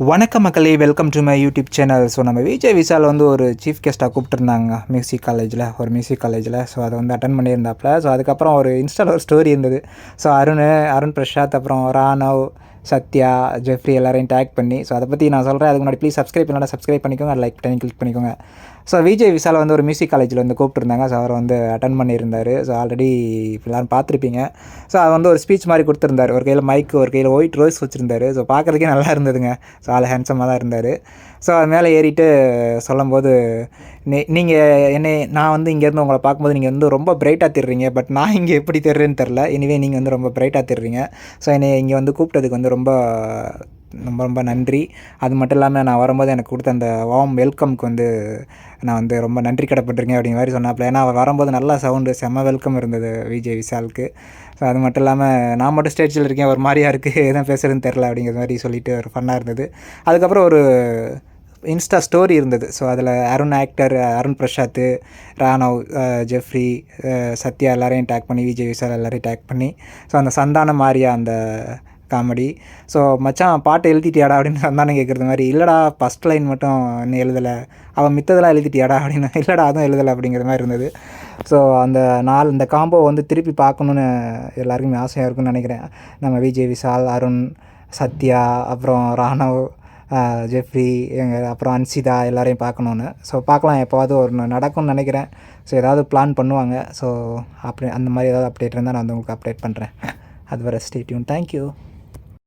வணக்கம் மக்களே, welcome to my YouTube channel. So நம்ம விஜய் விஷால் வந்து ஒரு சீஃப் கெஸ்ட்டாக கூப்பிட்டுருந்தாங்க மியூசிக் காலேஜில். ஸோ அதை வந்து அட்டன் பண்ணியிருந்தாப்புல. ஸோ அதுக்கப்புறம் ஒரு இன்ஸ்டாவில் ஒரு ஸ்டோரி இருந்தது. ஸோ அருண் பிரசாத், அப்புறம் ராணவ், சத்யா, ஜெஃப்ரி எல்லாரையும் டேக் பண்ணி. ஸோ அதை பற்றி நான் சொல்கிறேன். அதுக்கு முன்னாடி ப்ளீஸ் சப்ஸ்கிரைப் பண்ணிக்கோங்க, லைக் பண்ணி கிளிக் பண்ணிக்கோங்க. ஸோ விஜய் விஷால் வந்து ஒரு மியூசிக் காலேஜில் வந்து கூப்பிட்டுருந்தாங்க. ஸோ அவர் வந்து அட்டன் பண்ணியிருந்தார். ஸோ ஆல்ரெடி எல்லோரும் பார்த்துருப்பீங்க. ஸோ அது வந்து ஒரு ஸ்பீச் மாதிரி கொடுத்துருந்தார். ஒரு கையில் மைக்கு, ஒரு கையில் ஒயிட் ரோஸ் வச்சுருந்தாரு. ஸோ பார்க்குறதுக்கே நல்லா இருந்ததுங்க. ஸோ ஆள் ஹேண்ட்ஸமாக தான் இருந்தார். ஸோ அது மேலே ஏறிட்டு சொல்லும்போது, நான் வந்து இங்கேருந்து உங்களை பார்க்கும்போது நீங்கள் வந்து ரொம்ப பிரைட்டாக தெரிறீங்க. பட் நான் இங்கே எப்படி தெரிறேன்னு தெரில. எனிவே நீங்கள் வந்து ரொம்ப பிரைட்டாக தெரிறீங்க. ஸோ என்னை இங்கே வந்து கூப்பிட்டதுக்கு வந்து ரொம்ப ரொம்ப ரொம்ப நன்றி. அது மட்டும் இல்லாமல் நான் வரும்போது எனக்கு கொடுத்த அந்த வார்ம் வெல்கம்க்கு வந்து நான் வந்து ரொம்ப நன்றி கடப்பட்டிருக்கேன் அப்படிங்கிற மாதிரி சொன்னாப்புல. ஏன்னா அவர் வரும்போது நல்லா சவுண்டு செம்ம வெல்கம் இருந்தது விஜய் விஷாலுக்கு. ஸோ அது மட்டும் இல்லாமல் நான் மட்டும் ஸ்டேஜில் இருக்கேன், ஒரு மாதிரியா இருக்குது, எதுவும் பேசுகிறதுன்னு தெரில அப்படிங்கிற மாதிரி சொல்லிவிட்டு ஒரு ஃபன்னாக இருந்தது. அதுக்கப்புறம் ஒரு இன்ஸ்டா ஸ்டோரி இருந்தது. ஸோ அதில் அருண் பிரசாத், ராணவ், ஜெஃப்ரி, சத்யா எல்லாரையும் டேக் பண்ணி, விஜய் விஷால் எல்லாரையும் டேக் பண்ணி, ஸோ அந்த சந்தானம் மாரியா அந்த காமெடி. ஸோ மச்சான் பாட்டு எழுதிட்டியாடா அப்படின்னு சந்தானம் கேட்குறது மாதிரி, இல்லைடா ஃபஸ்ட் லைன் மட்டும் இன்னும் எழுதலை, அவன் மித்ததெல்லாம் எழுதிட்டியாடா அப்படின்னு, இல்லைடா அதுவும் எழுதலை அப்படிங்கிற மாதிரி இருந்தது. ஸோ இந்த காம்போ வந்து திருப்பி பார்க்கணுன்னு எல்லாருக்குமே ஆசையாக இருக்குன்னு நினைக்கிறேன். நம்ம விஜய் விஷால், அருண், சத்யா, அப்புறம் ராணவ், ஜெஃப்ரி, அப்புறம் அன்சிதா எல்லாரையும் பார்க்கணுன்னு. ஸோ பார்க்கலாம், எப்போவாவது ஒரு நடக்கும்னு நினைக்கிறேன். ஸோ ஏதாவது பிளான் பண்ணுவாங்க. ஸோ அப்படி அந்த மாதிரி ஏதாவது அப்டேட் இருந்தால் நான் வந்து உங்களுக்கு அப்டேட் பண்ணுறேன். அது வரை ஸ்டே டியூன். தேங்க்யூ.